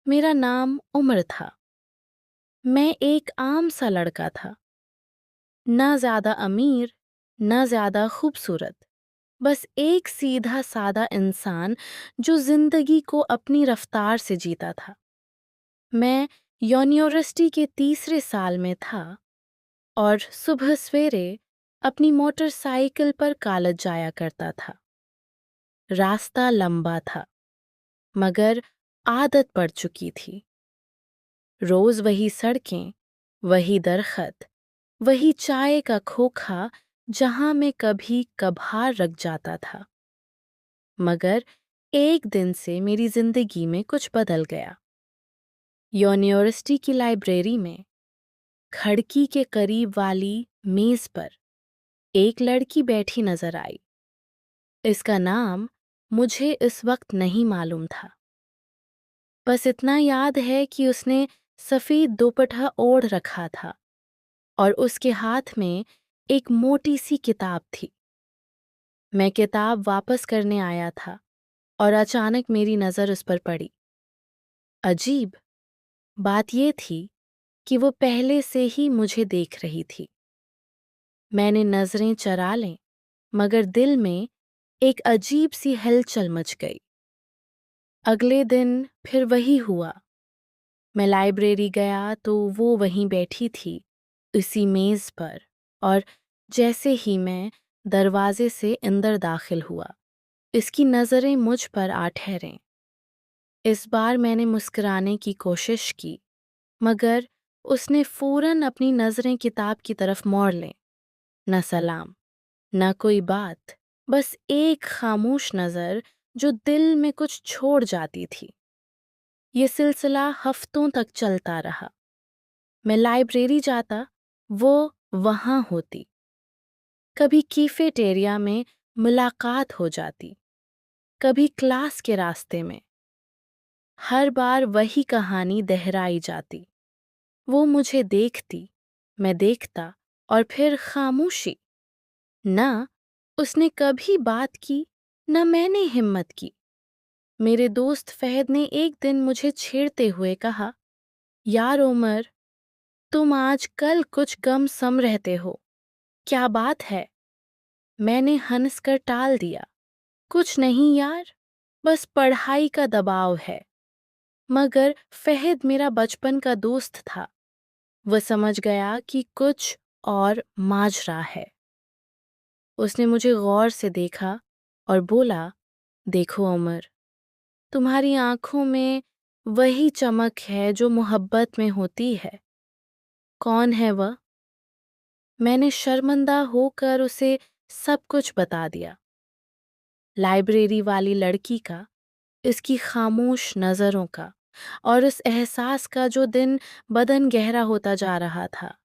मेरा नाम उमर था। मैं एक आम सा लड़का था, ना ज़्यादा अमीर, ना ज़्यादा खूबसूरत, बस एक सीधा सादा इंसान जो ज़िंदगी को अपनी रफ्तार से जीता था। मैं यूनिवर्सिटी के तीसरे साल में था और सुबह सवेरे अपनी मोटरसाइकिल पर कॉलेज जाया करता था। रास्ता लंबा था, मगर आदत पड़ चुकी थी। रोज वही सड़कें, वही दरखत, वही चाय का खोखा जहां मैं कभी कभार रख जाता था। मगर एक दिन से मेरी जिंदगी में कुछ बदल गया। यूनिवर्सिटी की लाइब्रेरी में खिड़की के करीब वाली मेज पर एक लड़की बैठी नजर आई। इसका नाम मुझे इस वक्त नहीं मालूम था। बस इतना याद है कि उसने सफेद दोपट्टा ओढ़ रखा था और उसके हाथ में एक मोटी सी किताब थी। मैं किताब वापस करने आया था और अचानक मेरी नज़र उस पर पड़ी। अजीब बात यह थी कि वो पहले से ही मुझे देख रही थी। मैंने नज़रें चरा लें, मगर दिल में एक अजीब सी हलचल मच गई। अगले दिन फिर वही हुआ। मैं लाइब्रेरी गया तो वो वहीं बैठी थी, उसी मेज़ पर, और जैसे ही मैं दरवाजे से अंदर दाखिल हुआ, इसकी नज़रें मुझ पर आ ठहरें। इस बार मैंने मुस्कुराने की कोशिश की, मगर उसने फ़ौरन अपनी नज़रें किताब की तरफ मोड़ लें। न सलाम, न कोई बात, बस एक खामोश नज़र जो दिल में कुछ छोड़ जाती थी। ये सिलसिला हफ्तों तक चलता रहा। मैं लाइब्रेरी जाता, वो वहाँ होती। कभी कैफेटेरिया में मुलाकात हो जाती, कभी क्लास के रास्ते में। हर बार वही कहानी दोहराई जाती। वो मुझे देखती, मैं देखता, और फिर खामोशी। ना उसने कभी बात की, न मैंने हिम्मत की। मेरे दोस्त फहद ने एक दिन मुझे छेड़ते हुए कहा, यार उमर, तुम आजकल कुछ कम सम रहते हो, क्या बात है? मैंने हंसकर टाल दिया, कुछ नहीं यार, बस पढ़ाई का दबाव है। मगर फहद मेरा बचपन का दोस्त था। वह समझ गया कि कुछ और माजरा है। उसने मुझे गौर से देखा और बोला, देखो उमर, तुम्हारी आंखों में वही चमक है जो मोहब्बत में होती है। कौन है वह? मैंने शर्मिंदा होकर उसे सब कुछ बता दिया। लाइब्रेरी वाली लड़की का, इसकी खामोश नज़रों का, और उस एहसास का जो दिन बदन गहरा होता जा रहा था।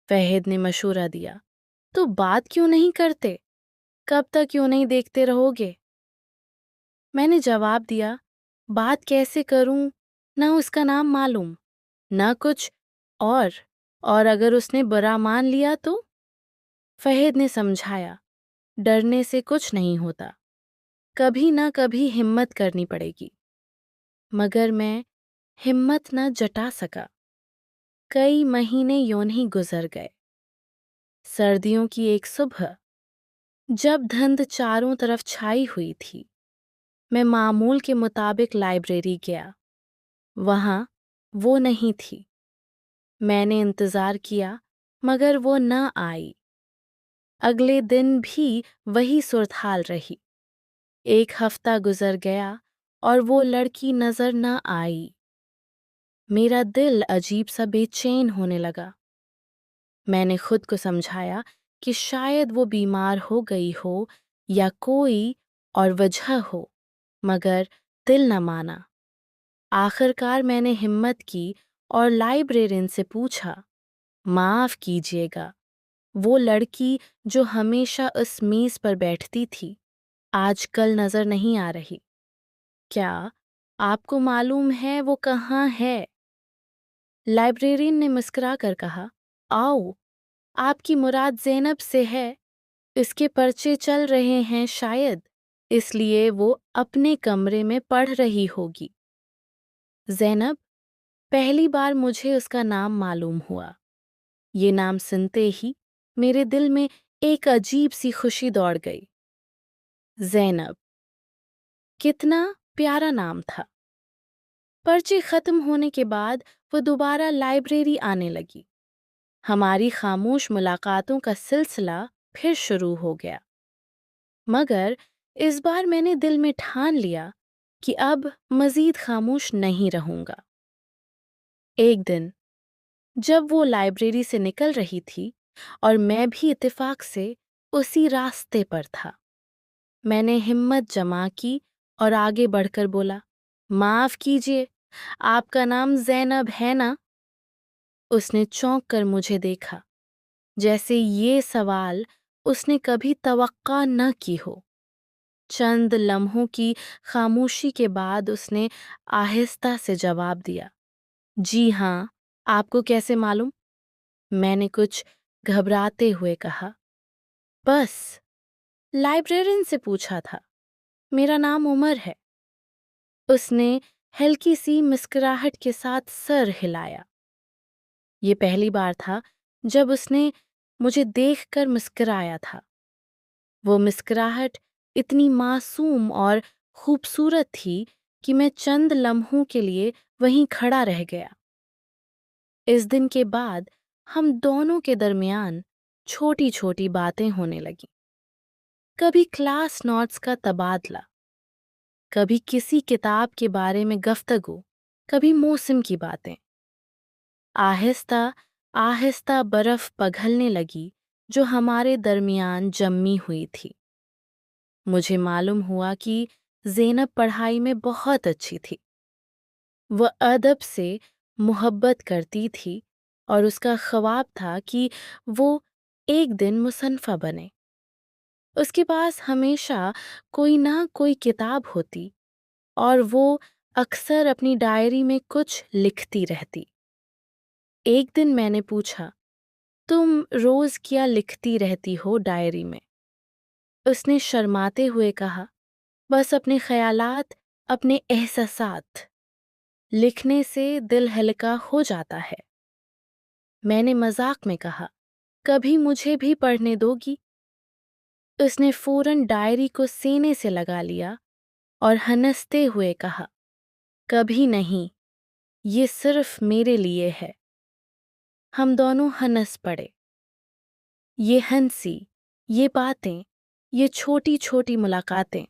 फहद ने मशूरा दिया, तो बात क्यों नहीं करते? कब तक क्यों नहीं देखते रहोगे? मैंने जवाब दिया, बात कैसे करूं? ना उसका नाम मालूम, ना कुछ और और अगर उसने बुरा मान लिया तो? फहद ने समझाया, डरने से कुछ नहीं होता, कभी ना कभी हिम्मत करनी पड़ेगी। मगर मैं हिम्मत न जटा सका। कई महीने यूं ही गुजर गए। सर्दियों की एक सुबह, जब धुंध चारों तरफ छाई हुई थी, मैं मामूल के मुताबिक लाइब्रेरी गया। वहां वो नहीं थी। मैंने इंतजार किया, मगर वो न आई। अगले दिन भी वही सूरत-हाल रही। एक हफ्ता गुजर गया और वो लड़की नजर न आई। मेरा दिल अजीब सा बेचैन होने लगा। मैंने खुद को समझाया कि शायद वो बीमार हो गई हो या कोई और वजह हो, मगर दिल न माना। आखिरकार मैंने हिम्मत की और लाइब्रेरियन से पूछा, माफ़ कीजिएगा, वो लड़की जो हमेशा उस मेज़ पर बैठती थी, आजकल नज़र नहीं आ रही। क्या आपको मालूम है वो कहाँ है? लाइब्रेरियन ने मुस्कुरा कर कहा, आओ, आपकी मुराद ज़ैनब से है। इसके पर्चे चल रहे हैं शायद, इसलिए वो अपने कमरे में पढ़ रही होगी। ज़ैनब पहली बार मुझे उसका नाम मालूम हुआ। ये नाम सुनते ही मेरे दिल में एक अजीब सी खुशी दौड़ गई। ज़ैनब, कितना प्यारा नाम था। पर्ची खत्म होने के बाद वो दोबारा लाइब्रेरी आने लगी। हमारी खामोश मुलाकातों का सिलसिला फिर शुरू हो गया। मगर इस बार मैंने दिल में ठान लिया कि अब मजीद खामोश नहीं रहूंगा। एक दिन जब वो लाइब्रेरी से निकल रही थी और मैं भी इत्तेफाक से उसी रास्ते पर था, मैंने हिम्मत जमा की और आगे बढ़कर बोला, माफ कीजिए, आपका नाम ज़ैनब है ना? उसने चौंक कर मुझे देखा, जैसे ये सवाल उसने कभी तवक्का न की हो। चंद लम्हों की खामोशी के बाद उसने आहिस्ता से जवाब दिया, जी हाँ, आपको कैसे मालूम? मैंने कुछ घबराते हुए कहा, बस लाइब्रेरियन से पूछा था, मेरा नाम उमर है। उसने हल्की सी मुस्कुराहट के साथ सर हिलाया। ये पहली बार था जब उसने मुझे देखकर मुस्कुराया था। वो मुस्कुराहट इतनी मासूम और खूबसूरत थी कि मैं चंद लम्हों के लिए वहीं खड़ा रह गया। इस दिन के बाद हम दोनों के दरमियान छोटी छोटी बातें होने लगीं। कभी क्लास नोट्स का तबादला, कभी किसी किताब के बारे में गफ्तगू, कभी मौसम की बातें। आहिस्ता आहिस्ता बर्फ पिघलने लगी जो हमारे दरमियान जमी हुई थी। मुझे मालूम हुआ कि ज़ैनब पढ़ाई में बहुत अच्छी थी। वह अदब से मोहब्बत करती थी और उसका ख्वाब था कि वो एक दिन मुसन्फ़ा बने। उसके पास हमेशा कोई ना कोई किताब होती और वो अक्सर अपनी डायरी में कुछ लिखती रहती। एक दिन मैंने पूछा, तुम रोज़ क्या लिखती रहती हो डायरी में? उसने शर्माते हुए कहा, बस अपने ख़यालात, अपने एहसासात। लिखने से दिल हल्का हो जाता है। मैंने मजाक में कहा, कभी मुझे भी पढ़ने दोगी? उसने फौरन डायरी को सीने से लगा लिया और हंसते हुए कहा, कभी नहीं, ये सिर्फ मेरे लिए है। हम दोनों हंस पड़े। ये हंसी, ये बातें, ये छोटी छोटी मुलाकातें,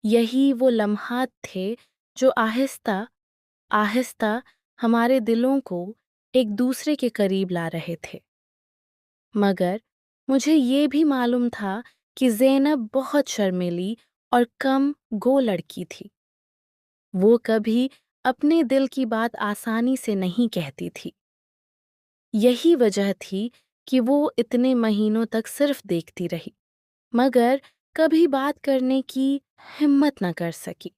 यही वो लम्हात थे जो आहिस्ता आहिस्ता हमारे दिलों को एक दूसरे के करीब ला रहे थे। मगर मुझे ये भी मालूम था कि ज़ैनब बहुत शर्मीली और कम गो लड़की थी। वो कभी अपने दिल की बात आसानी से नहीं कहती थी। यही वजह थी कि वो इतने महीनों तक सिर्फ देखती रही, मगर कभी बात करने की हिम्मत न कर सकी।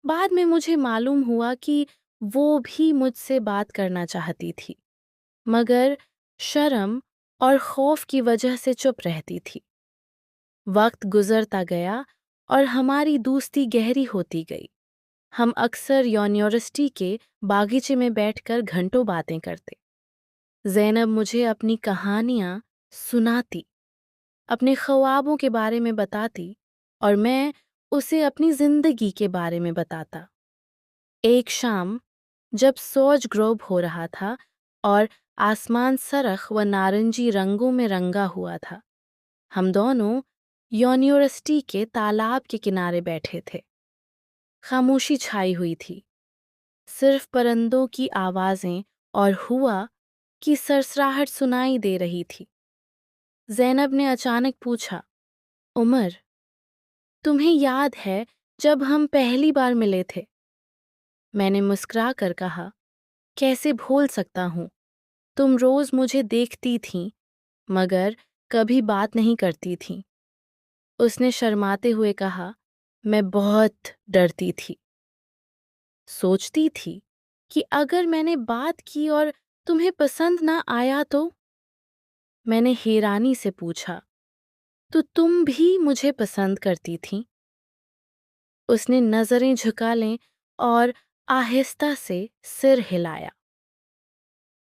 बाद में मुझे मालूम हुआ कि वो भी मुझसे बात करना चाहती थी, मगर शर्म और खौफ की वजह से चुप रहती थी। वक्त गुजरता गया और हमारी दोस्ती गहरी होती गई। हम अक्सर यूनिवर्सिटी के बागीचे में बैठकर घंटों बातें करते। ज़ैनब मुझे अपनी कहानियाँ सुनाती, अपने ख्वाबों के बारे में बताती और मैं उसे अपनी जिंदगी के बारे में बताता। एक शाम जब सूरज ग्रोब हो रहा था और आसमान सरख व नारंगी रंगों में रंगा हुआ था, हम दोनों यूनिवर्सिटी के तालाब के किनारे बैठे थे। खामोशी छाई हुई थी, सिर्फ परिंदों की आवाज़ें और हवा की सरसराहट सुनाई दे रही थी। ज़ैनब ने अचानक पूछा, उमर, तुम्हें याद है जब हम पहली बार मिले थे? मैंने मुस्कुरा कर कहा, कैसे भूल सकता हूँ, तुम रोज़ मुझे देखती थीं, मगर कभी बात नहीं करती थीं। उसने शर्माते हुए कहा, मैं बहुत डरती थी। सोचती थी कि अगर मैंने बात की और तुम्हें पसंद ना आया तो? मैंने हैरानी से पूछा, तो तुम भी मुझे पसंद करती थीं? उसने नज़रें झुका लें और आहिस्ता से सिर हिलाया।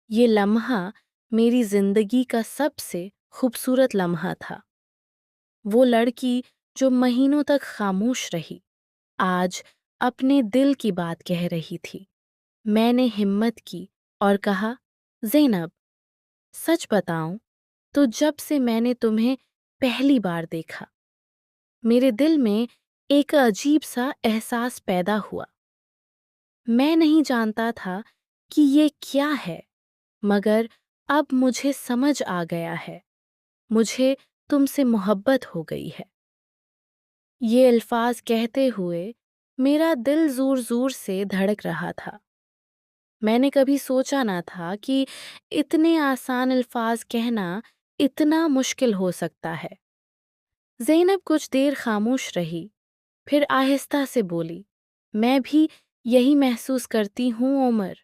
ये लम्हा मेरी जिंदगी का सबसे खूबसूरत लम्हा था। वो लड़की जो महीनों तक खामोश रही, आज अपने दिल की बात कह रही थी। मैंने हिम्मत की और कहा, ज़ैनब, सच बताऊं तो जब से मैंने तुम्हें पहली बार देखा, मेरे दिल में एक अजीब सा एहसास पैदा हुआ। मैं नहीं जानता था कि ये क्या है, मगर अब मुझे समझ आ गया है। मुझे तुमसे मोहब्बत हो गई है। ये अल्फाज कहते हुए मेरा दिल जोर जोर से धड़क रहा था। मैंने कभी सोचा ना था कि इतने आसान अल्फाज कहना इतना मुश्किल हो सकता है। ज़ैनब कुछ देर खामोश रही, फिर आहिस्ता से बोली, मैं भी यही महसूस करती हूँ उमर,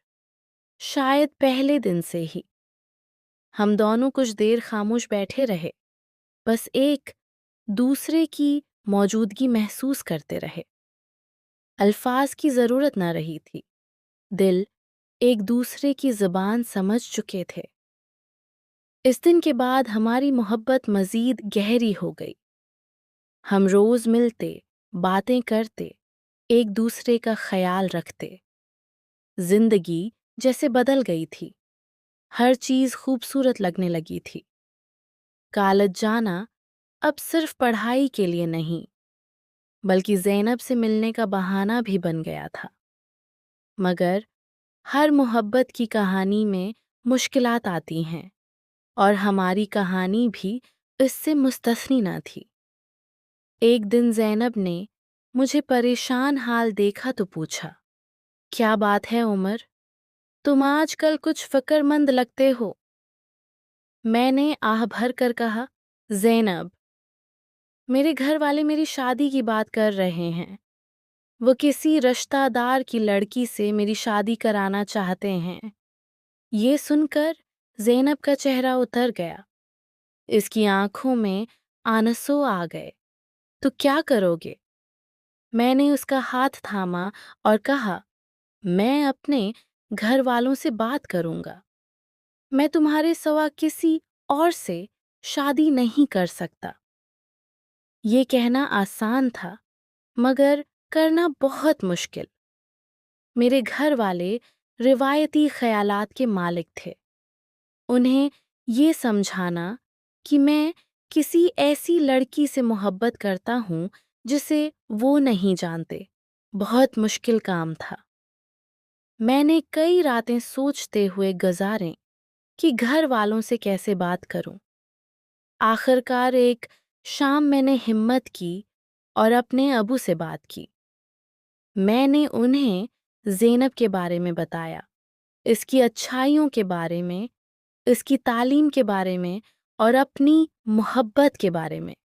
शायद पहले दिन से ही। हम दोनों कुछ देर खामोश बैठे रहे, बस एक दूसरे की मौजूदगी महसूस करते रहे। अल्फाज की ज़रूरत न रही थी, दिल एक दूसरे की ज़बान समझ चुके थे। इस दिन के बाद हमारी मोहब्बत मज़ीद गहरी हो गई। हम रोज़ मिलते, बातें करते, एक दूसरे का ख्याल रखते। जिंदगी जैसे बदल गई थी, हर चीज़ खूबसूरत लगने लगी थी। कॉलेज जाना अब सिर्फ पढ़ाई के लिए नहीं, बल्कि ज़ैनब से मिलने का बहाना भी बन गया था। मगर हर मोहब्बत की कहानी में मुश्किलात आती हैं, और हमारी कहानी भी इससे मुस्तस्नी न थी। एक दिन ज़ैनब ने मुझे परेशान हाल देखा तो पूछा, क्या बात है उमर, तुम आजकल कुछ फ़िक्रमंद लगते हो। मैंने आह भर कर कहा, ज़ैनब, मेरे घर वाले मेरी शादी की बात कर रहे हैं। वो किसी रिश्तेदार की लड़की से मेरी शादी कराना चाहते हैं। ये सुनकर ज़ैनब का चेहरा उतर गया। इसकी आंखों में आंसू आ गए। तो क्या करोगे? मैंने उसका हाथ थामा और कहा, मैं अपने घर वालों से बात करूंगा। मैं तुम्हारे सिवा किसी और से शादी नहीं कर सकता। ये कहना आसान था, मगर करना बहुत मुश्किल। मेरे घर वाले रिवायती ख्यालात के मालिक थे। उन्हें ये समझाना कि मैं किसी ऐसी लड़की से मोहब्बत करता हूँ जिसे वो नहीं जानते, बहुत मुश्किल काम था। मैंने कई रातें सोचते हुए गुजारें कि घर वालों से कैसे बात करूं। आखिरकार एक शाम मैंने हिम्मत की और अपने अबू से बात की। मैंने उन्हें ज़ैनब के बारे में बताया, इसकी अच्छाइयों के बारे में, इसकी तालीम के बारे में और अपनी मोहब्बत के बारे में।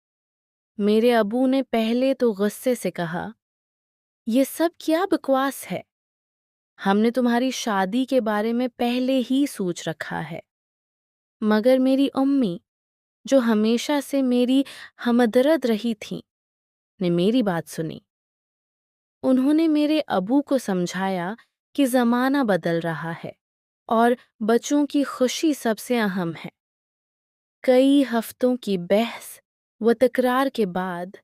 मेरे अबू ने पहले तो गुस्से से कहा, ये सब क्या बकवास है, हमने तुम्हारी शादी के बारे में पहले ही सोच रखा है। मगर मेरी अम्मी, जो हमेशा से मेरी हमदर्द रही थीं, ने मेरी बात सुनी। उन्होंने मेरे अबू को समझाया कि ज़माना बदल रहा है और बच्चों की खुशी सबसे अहम है। कई हफ्तों की बहस व तकरार के बाद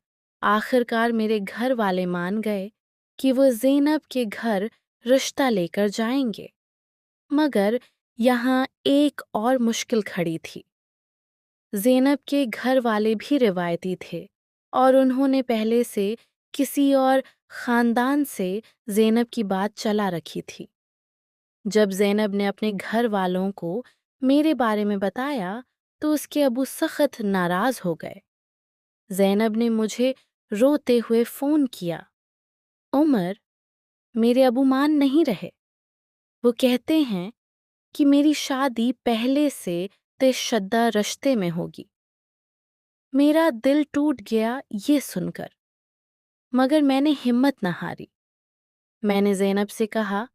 आखिरकार मेरे घर वाले मान गए कि वो ज़ैनब के घर रिश्ता लेकर जाएंगे। मगर यहाँ एक और मुश्किल खड़ी थी। ज़ैनब के घर वाले भी रिवायती थे और उन्होंने पहले से किसी और ख़ानदान से ज़ैनब की बात चला रखी थी। जब ज़ैनब ने अपने घर वालों को मेरे बारे में बताया तो उसके अबू सख्त नाराज़ हो गए। ज़ैनब ने मुझे रोते हुए फ़ोन किया, उमर, मेरे अबू मान नहीं रहे। वो कहते हैं कि मेरी शादी पहले से तयशुदा रिश्ते में होगी। मेरा दिल टूट गया ये सुनकर, मगर मैंने हिम्मत न हारी। मैंने ज़ैनब से कहा,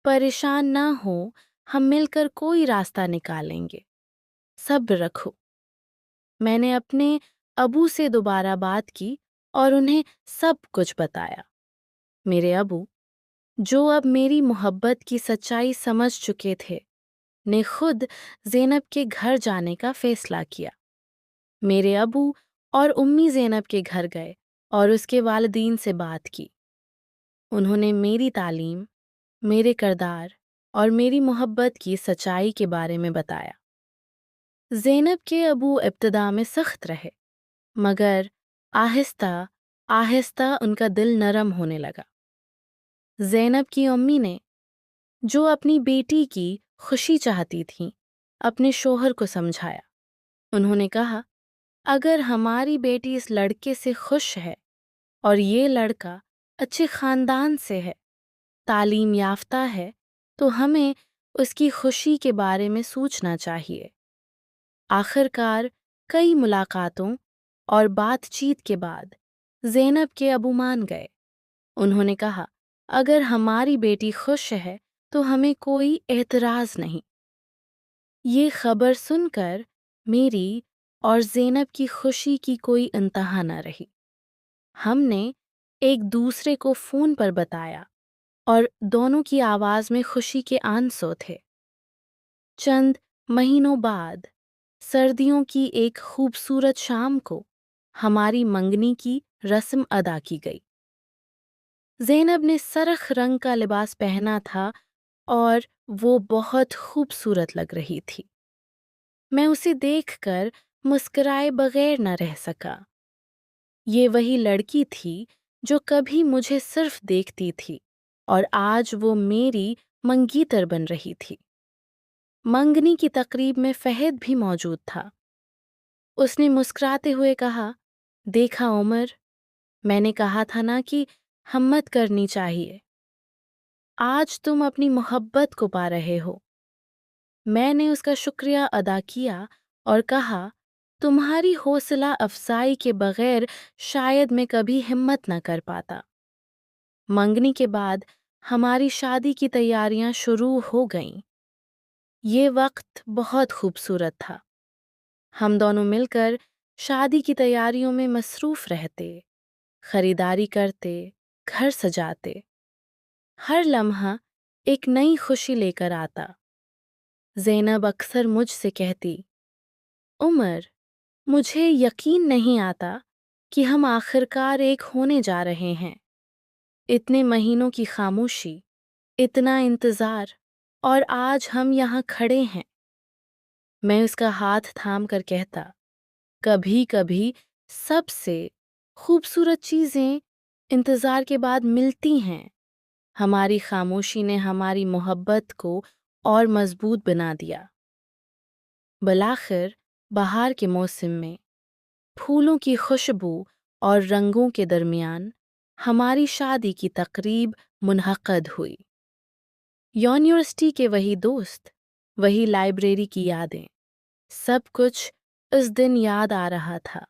परेशान ना हो, हम मिलकर कोई रास्ता निकालेंगे, सब्र रखो। मैंने अपने अबू से दोबारा बात की और उन्हें सब कुछ बताया। मेरे अबू, جو اب میری محبت کی سچائی سمجھ چکے تھے، نے خود زینب کے گھر جانے کا فیصلہ کیا۔ میرے ابو اور امی زینب کے گھر گئے اور اس کے والدین سے بات کی۔ انہوں نے میری تعلیم، میرے کردار اور میری محبت کی سچائی کے بارے میں بتایا۔ زینب کے ابو ابتدا میں سخت رہے، مگر آہستہ آہستہ ان کا دل نرم ہونے لگا۔ زینب کی امی نے، جو اپنی بیٹی کی خوشی چاہتی تھیں، اپنے شوہر کو سمجھایا۔ انہوں نے کہا، اگر ہماری بیٹی اس لڑکے سے خوش ہے اور یہ لڑکا اچھے خاندان سے ہے، تعلیم یافتہ ہے، تو ہمیں اس کی خوشی کے بارے میں سوچنا چاہیے۔ آخر کار کئی ملاقاتوں اور بات چیت کے بعد زینب کے ابو مان گئے۔ انہوں نے کہا، اگر ہماری بیٹی خوش ہے تو ہمیں کوئی اعتراض نہیں۔ یہ خبر سن کر میری اور زینب کی خوشی کی کوئی انتہا نہ رہی۔ ہم نے ایک دوسرے کو فون پر بتایا اور دونوں کی آواز میں خوشی کے آنسو تھے۔ چند مہینوں بعد سردیوں کی ایک خوبصورت شام کو ہماری منگنی کی رسم ادا کی گئی۔ زینب نے سرخ رنگ کا لباس پہنا تھا اور وہ بہت خوبصورت لگ رہی تھی۔ میں اسے دیکھ کر مسکرائے بغیر نہ رہ سکا۔ یہ وہی لڑکی تھی جو کبھی مجھے صرف دیکھتی تھی اور آج وہ میری منگیتر بن رہی تھی۔ منگنی کی تقریب میں فہد بھی موجود تھا۔ اس نے مسکراتے ہوئے کہا، دیکھا عمر، میں نے کہا تھا نا کہ ہمت کرنی چاہیے۔ آج تم اپنی محبت کو پا رہے ہو۔ میں نے اس کا شکریہ ادا کیا اور کہا، تمہاری حوصلہ افزائی کے بغیر شاید میں کبھی ہمت نہ کر پاتا۔ منگنی کے بعد ہماری شادی کی تیاریاں شروع ہو گئیں۔ یہ وقت بہت خوبصورت تھا۔ ہم دونوں مل کر شادی کی تیاریوں میں مصروف رہتے، خریداری کرتے، گھر سجاتے۔ ہر لمحہ ایک نئی خوشی لے کر آتا۔ زینب اکثر مجھ سے کہتی، عمر، مجھے یقین نہیں آتا کہ ہم آخرکار ایک ہونے جا رہے ہیں۔ اتنے مہینوں کی خاموشی، اتنا انتظار، اور آج ہم یہاں کھڑے ہیں۔ میں اس کا ہاتھ تھام کر کہتا، کبھی کبھی سب سے خوبصورت چیزیں انتظار کے بعد ملتی ہیں۔ ہماری خاموشی نے ہماری محبت کو اور مضبوط بنا دیا۔ بالآخر بہار کے موسم میں پھولوں کی خوشبو اور رنگوں کے درمیان ہماری شادی کی تقریب منعقد ہوئی۔ یونیورسٹی کے وہی دوست، وہی لائبریری کی یادیں، سب کچھ اس دن یاد آ رہا تھا۔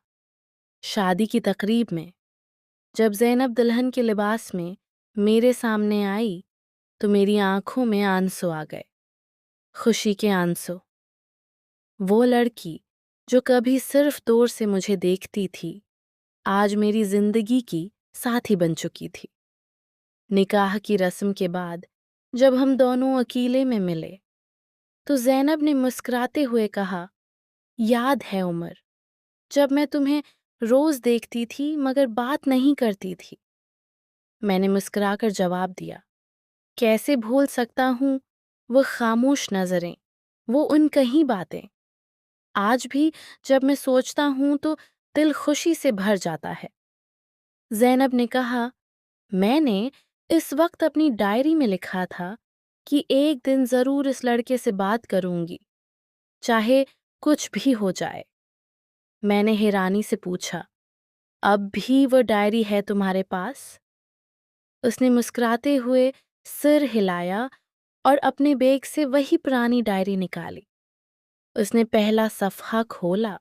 شادی کی تقریب میں جب زینب دلہن کے لباس میں میرے سامنے آئی تو میری آنکھوں میں آنسو آ گئے، خوشی کے آنسو۔ وہ لڑکی جو کبھی صرف دور سے مجھے دیکھتی تھی، آج میری زندگی کی ساتھی بن چکی تھی۔ نکاح کی رسم کے بعد جب ہم دونوں اکیلے میں ملے تو زینب نے مسکراتے ہوئے کہا، یاد ہے عمر، جب میں تمہیں روز دیکھتی تھی مگر بات نہیں کرتی تھی۔ میں نے مسکرا کر جواب دیا، کیسے بھول سکتا ہوں وہ خاموش نظریں، وہ ان کہیں باتیں۔ آج بھی جب میں سوچتا ہوں تو دل خوشی سے بھر جاتا ہے۔ زینب نے کہا، میں نے اس وقت اپنی ڈائری میں لکھا تھا کہ ایک دن ضرور اس لڑکے سے بات کروں گی، چاہے کچھ بھی ہو جائے۔ میں نے حیرانی سے پوچھا، اب بھی وہ ڈائری ہے تمہارے پاس؟ اس نے مسکراتے ہوئے سر ہلایا اور اپنے بیگ سے وہی پرانی ڈائری نکالی۔ اس نے پہلا صفحہ کھولا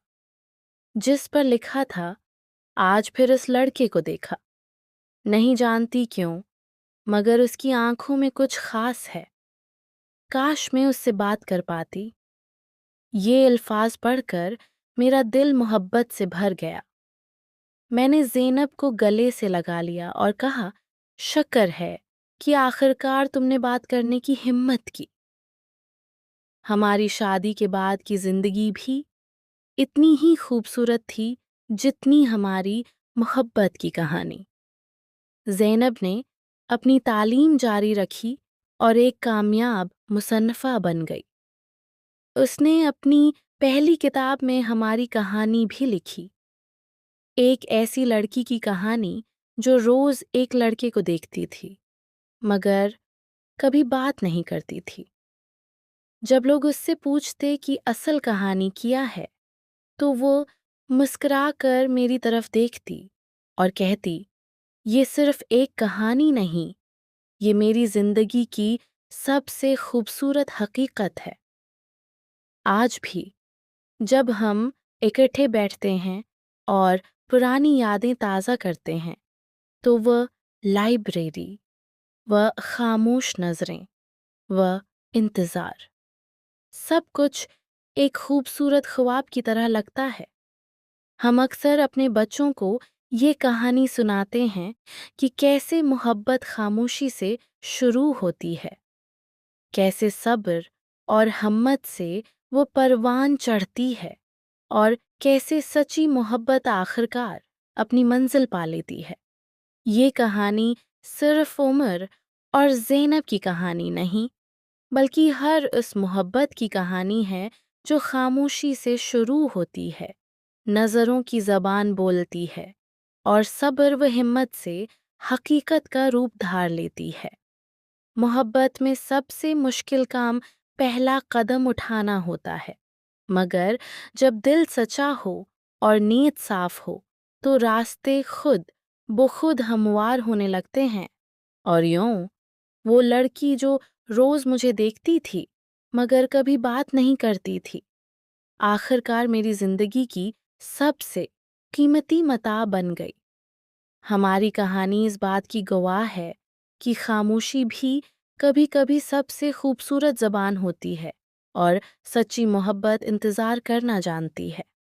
جس پر لکھا تھا، آج پھر اس لڑکے کو دیکھا، نہیں جانتی کیوں، مگر اس کی آنکھوں میں کچھ خاص ہے، کاش میں اس سے بات کر پاتی۔ یہ الفاظ پڑھ کر میرا دل محبت سے بھر گیا۔ میں نے زینب کو گلے سے لگا لیا اور کہا، شکر ہے کہ آخرکار تم نے بات کرنے کی ہمت کی۔ ہماری شادی کے بعد کی زندگی بھی اتنی ہی خوبصورت تھی جتنی ہماری محبت کی کہانی۔ زینب نے اپنی تعلیم جاری رکھی اور ایک کامیاب مصنفہ بن گئی۔ اس نے اپنی پہلی کتاب میں ہماری کہانی بھی لکھی، ایک ایسی لڑکی کی کہانی جو روز ایک لڑکے کو دیکھتی تھی مگر کبھی بات نہیں کرتی تھی۔ جب لوگ اس سے پوچھتے کہ اصل کہانی کیا ہے تو وہ مسکرا کر میری طرف دیکھتی اور کہتی، یہ صرف ایک کہانی نہیں، یہ میری زندگی کی سب سے خوبصورت حقیقت ہے۔ آج بھی جب ہم اکٹھے بیٹھتے ہیں اور پرانی یادیں تازہ کرتے ہیں تو وہ لائبریری، وہ خاموش نظریں، وہ انتظار، سب کچھ ایک خوبصورت خواب کی طرح لگتا ہے۔ ہم اکثر اپنے بچوں کو یہ کہانی سناتے ہیں کہ کیسے محبت خاموشی سے شروع ہوتی ہے، کیسے صبر اور ہمت سے وہ پروان چڑھتی ہے اور کیسے سچی محبت آخرکار اپنی منزل پا لیتی ہے۔ یہ کہانی صرف عمر اور زینب کی کہانی نہیں بلکہ ہر اس محبت کی کہانی ہے جو خاموشی سے شروع ہوتی ہے، نظروں کی زبان بولتی ہے اور صبر و ہمت سے حقیقت کا روپ دھار لیتی ہے۔ محبت میں سب سے مشکل کام پہلا قدم اٹھانا ہوتا ہے، مگر جب دل سچا ہو اور نیت صاف ہو تو راستے خود بخود ہموار ہونے لگتے ہیں۔ اور یوں وہ لڑکی جو روز مجھے دیکھتی تھی مگر کبھی بات نہیں کرتی تھی، آخرکار میری زندگی کی سب سے قیمتی متاع بن گئی۔ ہماری کہانی اس بات کی گواہ ہے کہ خاموشی بھی کبھی کبھی سب سے خوبصورت زبان ہوتی ہے اور سچی محبت انتظار کرنا جانتی ہے۔